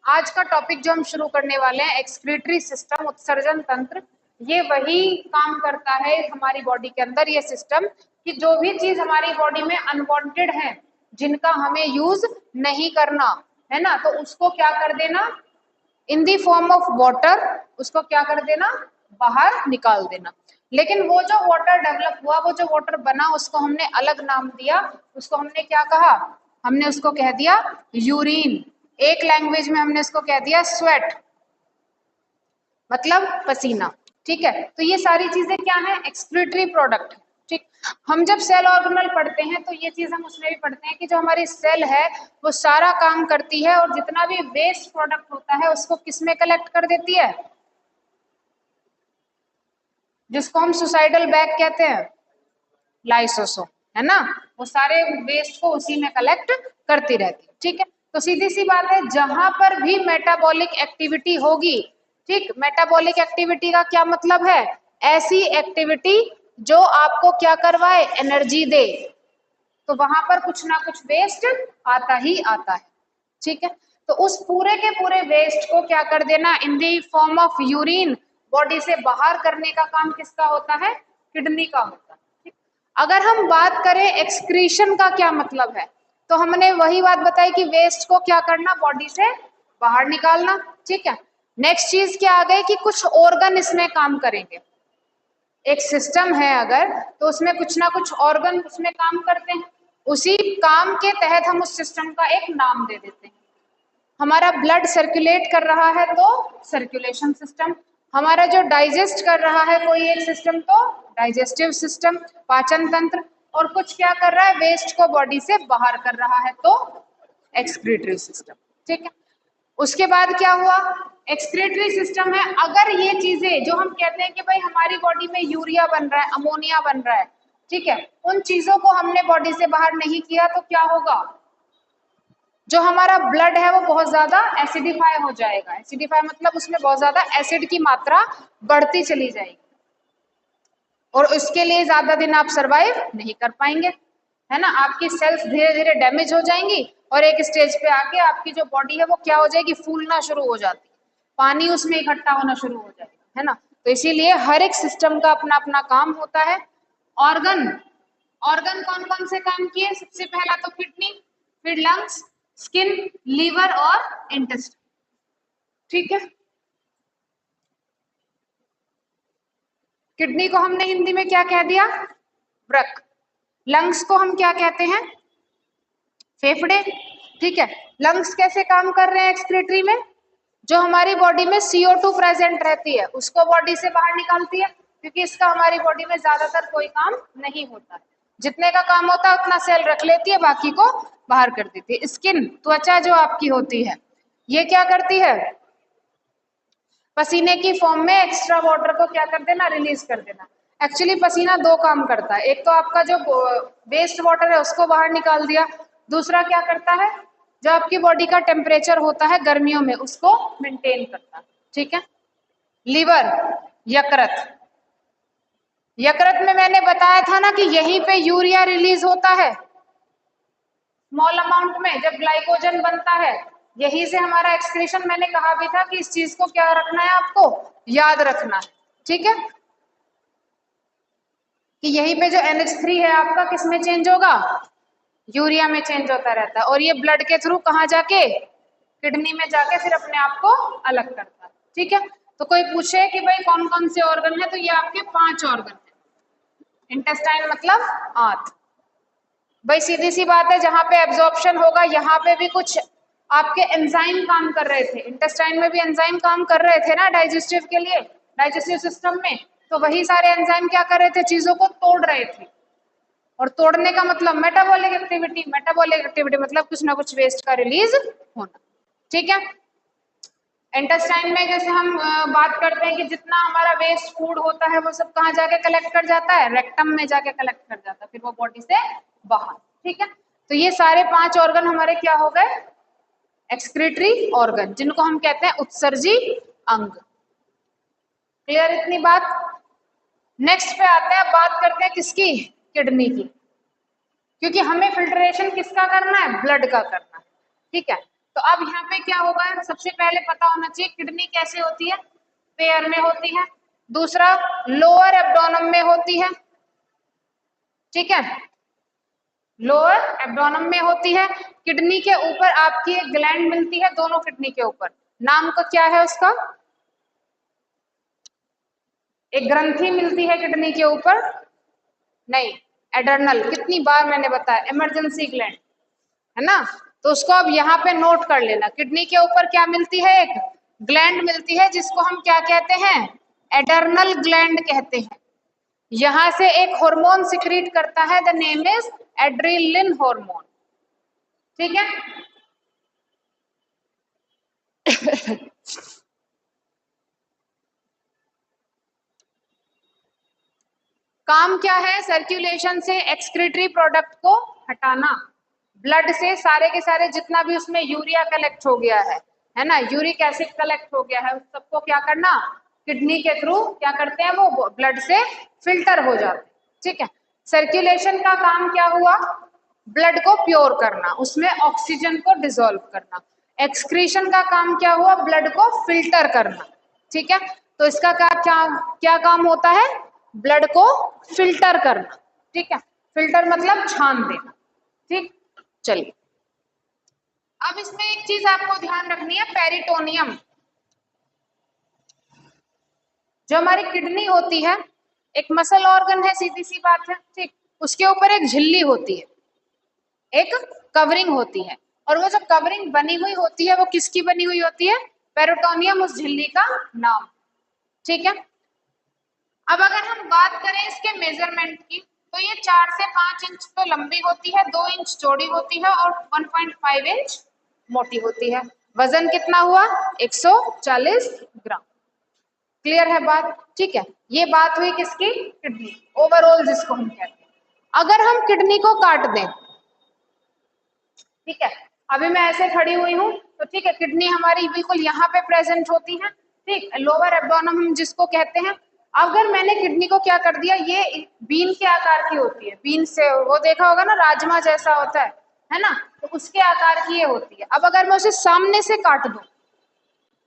आज का टॉपिक जो हम शुरू करने वाले हैं एक्सक्रीटरी सिस्टम, उत्सर्जन तंत्र, ये वही काम करता है हमारी बॉडी के अंदर ये सिस्टम कि जो भी चीज हमारी बॉडी में अनवांटेड है, जिनका हमें यूज नहीं करना है ना, तो उसको क्या कर देना, in the form of water, उसको क्या कर देना, बाहर निकाल देना। लेकिन वो जो वाटर डेवलप हुआ, वो जो वाटर बना, उसको हमने अलग नाम दिया। उसको हमने क्या कहा, हमने उसको कह दिया यूरिन। एक लैंग्वेज में हमने इसको कह दिया स्वेट, मतलब पसीना। ठीक है, तो ये सारी चीजें क्या है, एक्सक्रीटरी प्रोडक्ट। ठीक, हम जब सेल ऑर्गेनल पढ़ते हैं तो ये चीज हम उसमें भी पढ़ते हैं कि जो हमारी सेल है वो सारा काम करती है और जितना भी वेस्ट प्रोडक्ट होता है उसको किसमें कलेक्ट कर देती है, जिसको हम सुसाइडल बैग कहते हैं, लाइसोसोम, है ना। वो सारे वेस्ट को उसी में कलेक्ट करती रहती है। ठीक है, तो सीधी सी बात है, जहां पर भी मेटाबॉलिक एक्टिविटी होगी, ठीक, मेटाबॉलिक एक्टिविटी का क्या मतलब है, ऐसी एक्टिविटी जो आपको क्या करवाए, एनर्जी दे, तो वहां पर कुछ ना कुछ वेस्ट आता ही आता है। ठीक है, तो उस पूरे के पूरे वेस्ट को क्या कर देना, in the form of urine, body से बाहर करने का काम किसका होता है, किडनी का होता है। ठीक? अगर हम बात करें एक्सक्रीशन का क्या मतलब है, तो हमने वही बात बताई कि वेस्ट को क्या करना, बॉडी से बाहर निकालना। ठीक है, नेक्स्ट चीज क्या आ गई कि कुछ ऑर्गन इसमें काम करेंगे। एक सिस्टम है अगर, तो उसमें कुछ ना कुछ ऑर्गन उसमें काम करते हैं, उसी काम के तहत हम उस सिस्टम का एक नाम दे देते हैं। हमारा ब्लड सर्कुलेट कर रहा है तो सर्कुलेशन सिस्टम, हमारा जो डाइजेस्ट कर रहा है कोई एक सिस्टम तो डाइजेस्टिव सिस्टम, पाचन तंत्र, और कुछ क्या कर रहा है, वेस्ट को बॉडी से बाहर कर रहा है तो एक्सक्रीटरी सिस्टम। ठीक है, उसके बाद क्या हुआ, एक्सक्रीटरी सिस्टम है। अगर ये चीजें जो हम कहते हैं कि भाई हमारी बॉडी में यूरिया बन रहा है, अमोनिया बन रहा है, ठीक है, उन चीजों को हमने बॉडी से बाहर नहीं किया तो क्या होगा, जो हमारा ब्लड है वो बहुत ज्यादा एसिडिफाई हो जाएगा। एसिडिफाई मतलब उसमें बहुत ज्यादा एसिड की मात्रा बढ़ती चली जाएगी और उसके लिए ज्यादा दिन आप सरवाइव नहीं कर पाएंगे, है ना। आपकी सेल्स धीरे धीरे डैमेज हो जाएंगी और एक स्टेज पे आके आपकी जो बॉडी है वो क्या हो जाएगी, फूलना शुरू हो जाती है, पानी उसमें इकट्ठा होना शुरू हो जाएगा, है ना। तो इसीलिए हर एक सिस्टम का अपना अपना काम होता है। ऑर्गन, ऑर्गन कौन कौन से काम किए, सबसे पहला तो किडनी, फिर लंग्स, स्किन, लीवर और इंटेस्टाइन। ठीक है, किडनी को हमने हिंदी में क्या कह दिया, वृक्क। लंग्स को हम क्या कहते हैं, फेफड़े। ठीक है, लंग्स कैसे काम कर रहे हैं एक्सक्रीटरी में, जो हमारी बॉडी में CO2 प्रेजेंट रहती है उसको बॉडी से बाहर निकालती है, क्योंकि इसका हमारी बॉडी में ज्यादातर कोई काम नहीं होता है, जितने का काम होता है उतना सेल रख लेती है, बाकी को बाहर कर देती है। स्किन, त्वचा जो आपकी होती है, ये क्या करती है, पसीने की फॉर्म में एक्स्ट्रा वाटर को क्या कर देना, रिलीज कर देना। एक्चुअली पसीना दो काम करता है, एक तो आपका जो वेस्ट वाटर है उसको बाहर निकाल दिया, दूसरा क्या करता है, जो आपकी बॉडी का टेम्परेचर होता है गर्मियों में उसको मेंटेन करता है। ठीक है, लीवर, यकृत, यकृत में मैंने बताया था ना कि यहीं पे यूरिया रिलीज होता है स्मॉल अमाउंट में, जब ग्लाइकोजन बनता है यही से हमारा एक्सक्रीशन, मैंने कहा भी था कि इस चीज को क्या रखना है, आपको याद रखना है। ठीक है, कि यहीं पे जो NH3 है आपका किसमें चेंज होगा, यूरिया में चेंज होता रहता है, और ये ब्लड के थ्रू कहाँ जाके, किडनी में जाके फिर अपने आप को अलग करता है। ठीक है, तो कोई पूछे कि भाई कौन कौन से ऑर्गन है, तो ये आपके 5 ऑर्गन है। इंटेस्टाइन मतलब आंत, भाई सीधी सी बात है, जहां पे एब्जॉर्प्शन होगा यहाँ पे भी कुछ आपके एंजाइम काम कर रहे थे, इंटेस्टाइन में भी एंजाइम काम कर रहे थे ना डाइजेस्टिव के लिए, डाइजेस्टिव सिस्टम में, तो वही सारे एंजाइम क्या कर रहे थे, चीजों को तोड़ रहे थे, और तोड़ने का मतलब मेटाबॉलिक एक्टिविटी, मेटाबॉलिक एक्टिविटी मतलब कुछ ना कुछ वेस्ट का रिलीज होना। ठीक है, इंटेस्टाइन में जैसे हम बात करते हैं कि जितना हमारा वेस्ट फूड होता है वो सब कहाँ जाके कलेक्ट कर जाता है, रेक्टम में जाके कलेक्ट कर जाता है, फिर वो बॉडी से बाहर। ठीक है, तो ये सारे 5 ऑर्गन हमारे क्या हो गए, एक्सक्रीटरी ऑर्गन, जिनको हम कहते हैं उत्सर्जी अंग। क्लियर इतनी बात। नेक्स्ट पे आते हैं, बात करते हैं किसकी, किडनी की, क्योंकि हमें फिल्ट्रेशन किसका करना है, ब्लड का करना है। ठीक है, तो अब यहाँ पे क्या होगा, सबसे पहले पता होना चाहिए किडनी कैसे होती है, पेयर में होती है। दूसरा, लोअर एब्डोनम में होती है, ठीक है, लोअर एब्डोनम में होती है। किडनी के ऊपर आपकी एक ग्लैंड मिलती है, दोनों किडनी के ऊपर, नाम का क्या है उसका, एक ग्रंथि मिलती है किडनी के ऊपर, नहीं, एडर्नल, कितनी बार मैंने बताया, इमरजेंसी ग्लैंड, है ना। तो उसको अब यहाँ पे नोट कर लेना, किडनी के ऊपर क्या मिलती है, एक ग्लैंड मिलती है जिसको हम क्या कहते हैं, एडर्नल ग्लैंड कहते हैं। यहां से एक हार्मोन सिक्रीट करता है, the name is adrenaline hormone, ठीक है। काम क्या है, सर्कुलेशन से एक्सक्रीटरी प्रोडक्ट को हटाना, ब्लड से सारे के सारे जितना भी उसमें यूरिया कलेक्ट हो गया है ना, यूरिक एसिड कलेक्ट हो गया है, उस सबको क्या करना, किडनी के थ्रू क्या करते हैं, वो ब्लड से फिल्टर हो जाते हैं, ठीक है। सर्कुलेशन का काम क्या हुआ, ब्लड को प्योर करना, उसमें ऑक्सीजन को डिसॉल्व करना। एक्सक्रीशन का काम क्या हुआ, ब्लड को फिल्टर करना, ठीक है। तो इसका क्या काम होता है, ब्लड को फिल्टर करना, ठीक है, फिल्टर मतलब छान देना, ठीक। चलिए, अब इसमें एक चीज आपको ध्यान रखनी है, पेरिटोनियम, जो हमारी किडनी होती है, एक मसल ऑर्गन है, सीधी सी बात है, ठीक, उसके ऊपर एक झिल्ली होती है, एक कवरिंग होती है, और वो जो कवरिंग बनी हुई होती है वो किसकी बनी हुई होती है, पेरिटोनियम उस झिल्ली का नाम, ठीक है। अब अगर हम बात करें इसके मेजरमेंट की, तो ये 4 से 5 इंच तो लंबी होती है, 2 इंच चौड़ी होती है और 1.5 इंच मोटी होती है। वजन कितना हुआ, 140 ग्राम। क्लियर है बात, ठीक है। ये बात हुई किसकी, किडनी, ओवरऑल जिसको हम कहते हैं। अगर हम किडनी को काट दें, ठीक है, अभी मैं ऐसे खड़ी हुई हूँ, तो ठीक है, किडनी हमारी बिल्कुल यहाँ पे प्रेजेंट होती है, ठीक, लोअर एब्डोमेन हम जिसको कहते हैं। अगर मैंने किडनी को क्या कर दिया, ये बीन के आकार की होती है, बीन से वो देखा होगा ना, राजमा जैसा होता है ना, तो उसके आकार की ये होती है। अब अगर मैं उसे सामने से काट दूं,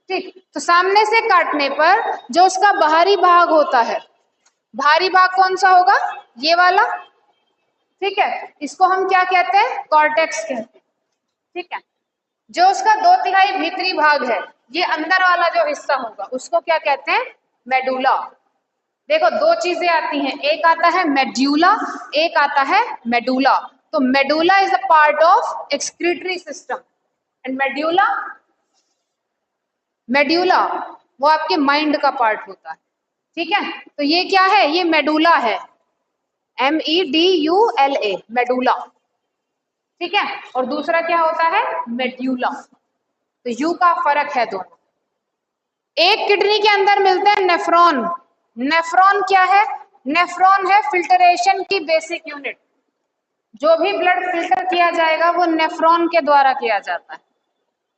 ठीक, तो सामने से काटने पर जो उसका बाहरी भाग होता है, बाहरी भाग कौन सा होगा, ये वाला, ठीक है, इसको हम क्या कहते हैं, कॉर्टेक्स कहते हैं, ठीक है। जो उसका 2/3 भीतरी भाग है, ये अंदर वाला जो हिस्सा होगा, उसको क्या कहते हैं, मेडुला। देखो, दो चीजें आती हैं, एक आता है मेड्यूला, एक आता है मेडुला। तो medulla is a part of excretory system, and medulla, medulla वो आपके माइंड का पार्ट होता है, ठीक है। तो ये क्या है, ये मेडुला है, MEDULA, मेडुला, ठीक है। और दूसरा क्या होता है, मेड्यूला। तो यू का फर्क है दोनों। एक किडनी के अंदर मिलते हैं नेफ्रॉन। नेफ्रॉन क्या है, नेफ्रॉन है फिल्टरेशन की बेसिक यूनिट, जो भी ब्लड फिल्टर किया जाएगा वो नेफ्रॉन के द्वारा किया जाता है,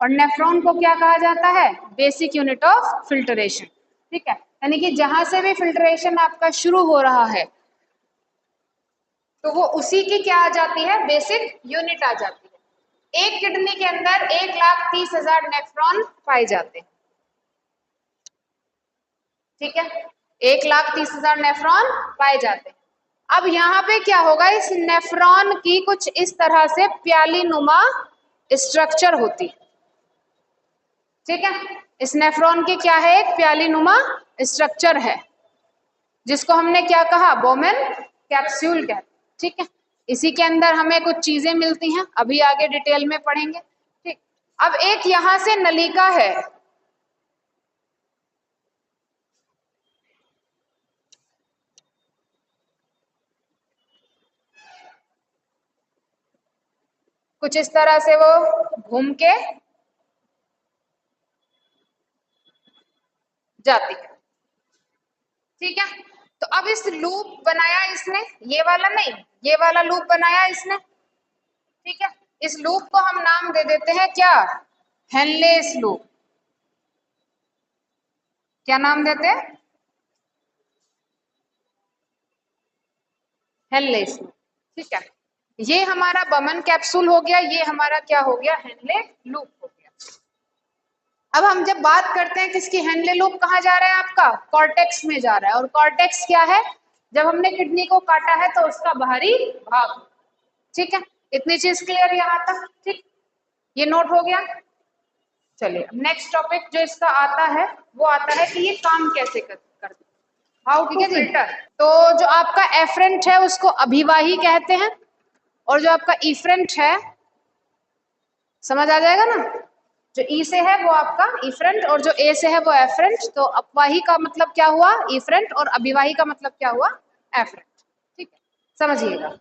और नेफ्रॉन को क्या कहा जाता है, बेसिक यूनिट ऑफ फिल्टरेशन, ठीक है। यानी कि जहां से भी फिल्टरेशन आपका शुरू हो रहा है, तो वो उसी की क्या आ जाती है, बेसिक यूनिट आ जाती है। एक किडनी के अंदर 1,30,000 नेफ्रॉन पाए जाते हैं, ठीक है, 1,30,000 नेफ्रॉन पाए जाते हैं। अब यहाँ पे क्या होगा, इस नेफ्रॉन की कुछ इस तरह से प्याली नुमा स्ट्रक्चर होती है, ठीक है। इस नेफ्रॉन की क्या है, एक प्याली नुमा स्ट्रक्चर है, जिसको हमने क्या कहा, बोमेन कैप्सूल कहते, ठीक है। इसी के अंदर हमें कुछ चीजें मिलती हैं, अभी आगे डिटेल में पढ़ेंगे, ठीक। अब एक यहां से नलिका है, कुछ इस तरह से वो घूम के जाती है, ठीक है। तो अब इस लूप बनाया इसने, ये वाला नहीं, ये वाला लूप बनाया इसने, ठीक है। इस लूप को हम नाम दे देते हैं क्या, हेनलेस लूप। क्या नाम देते हैं, हेनलेस लूप, ठीक है। ये हमारा बमन कैप्सूल हो गया, ये हमारा क्या हो गया, हेनले लूप हो गया, अब हम जब बात करते हैं किसकी, हेनले लूप कहाँ जा रहा है आपका, कॉर्टेक्स में जा रहा है। और कॉर्टेक्स क्या है, जब हमने किडनी को काटा है तो उसका बाहरी भाग। ठीक है, इतनी चीज क्लियर यहाँ तक, ठीक, ये नोट हो गया। चलिए नेक्स्ट टॉपिक जो इसका आता है वो आता है कि ये काम कैसे करते हैं, हाउ टू फिल्टर। तो जो आपका एफरेंट है उसको अभिवाही कहते हैं, और जो आपका इफरेंट है, समझ आ जाएगा ना, जो ई से है वो आपका इफरेंट और जो ए से है वो एफरेंट। तो अपवाही का मतलब क्या हुआ, इफरेंट, और अभिवाही का मतलब क्या हुआ, एफरेंट। ठीक है, समझिएगा।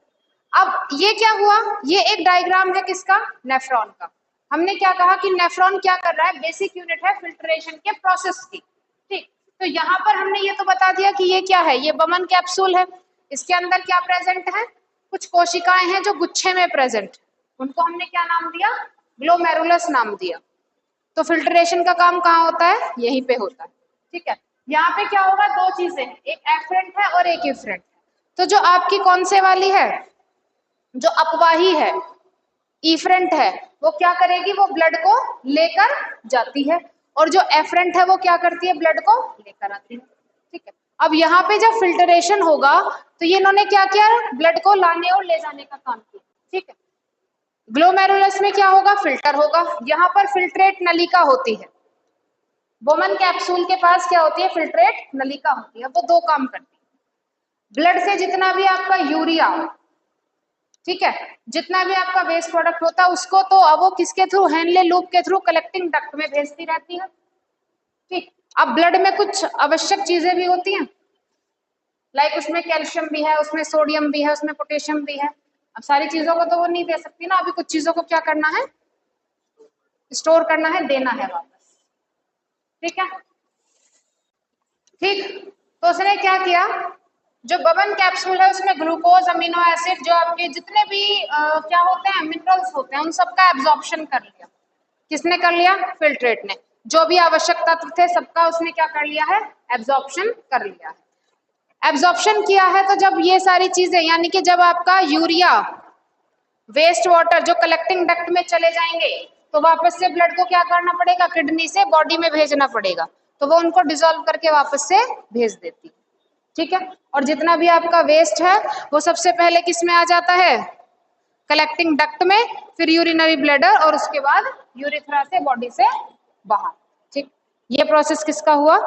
अब ये क्या हुआ, ये एक डायग्राम है किसका, नेफ्रॉन का। हमने क्या कहा कि नेफ्रॉन क्या कर रहा है, बेसिक यूनिट है फिल्ट्रेशन के प्रोसेस की। ठीक, तो यहाँ पर हमने ये तो बता दिया कि ये क्या है, ये बमन कैप्सूल है। इसके अंदर क्या प्रेजेंट है, कुछ कोशिकाएं हैं जो गुच्छे में प्रेजेंट, उनको हमने क्या नाम दिया, ग्लोमेरुलस नाम दिया। तो फिल्ट्रेशन का काम कहाँ होता है, यहीं पे होता है। ठीक है, यहाँ पे क्या होगा, दो चीजें, एक एफरेंट है और एक इफरेंट। तो जो आपकी कौन से वाली है, जो अपवाही है, इफरेंट है, वो क्या करेगी, वो ब्लड को लेकर जाती है, और जो एफरेंट है वो क्या करती है, ब्लड को लेकर आती है। ठीक है, अब यहाँ पे जब फिल्ट्रेशन होगा तो ये इन्होंने क्या किया, ब्लड को लाने और ले जाने का काम किया। ठीक है, ग्लोमेरुलस में क्या होगा, फिल्टर होगा। यहाँ पर फिल्ट्रेट नलिका होती है, बोमन कैप्सूल के पास क्या होती है, फिल्ट्रेट नलिका होती है। वो दो काम करती है, ब्लड से जितना भी आपका यूरिया, ठीक है, जितना भी आपका वेस्ट प्रोडक्ट होता है उसको तो अब वो किसके थ्रू, हेनले लूप के थ्रू कलेक्टिंग डक्ट में भेजती रहती है। ठीक, अब ब्लड में कुछ आवश्यक चीजें भी होती हैं, लाइक उसमें कैल्शियम भी है, उसमें सोडियम भी है, उसमें पोटेशियम भी है। अब सारी चीजों को तो वो नहीं दे सकती ना, अभी कुछ चीजों को क्या करना है, स्टोर करना है, देना है वापस। ठीक है, ठीक, तो उसने क्या किया, जो बबन कैप्सूल है उसमें ग्लूकोज, अमीनो एसिड, जो आपके जितने भी क्या होते हैं, मिनरल्स होते हैं, उन सबका एब्जॉर्प्शन कर लिया। किसने कर लिया, फिल्ट्रेट ने। जो भी आवश्यक तत्व थे सबका उसने क्या कर लिया है, एब्जॉर्प्शन कर लिया है। एब्जॉर्प्शन किया है तो जब ये सारी चीजें, यानी कि जब आपका यूरिया, वेस्ट वाटर जो कलेक्टिंग डक्ट में चले जाएंगे तो वापस से ब्लड को क्या करना पड़ेगा, किडनी से बॉडी में भेजना पड़ेगा, तो वो उनको डिसॉल्व करके वापस से भेज देती। ठीक है, और जितना भी आपका वेस्ट है वो सबसे पहले किस में आ जाता है, कलेक्टिंग डक्ट में, फिर यूरिनरी ब्लैडर, और उसके बाद यूरिथ्रा से बॉडी से बाहर। ठीक, ये प्रोसेस किसका हुआ,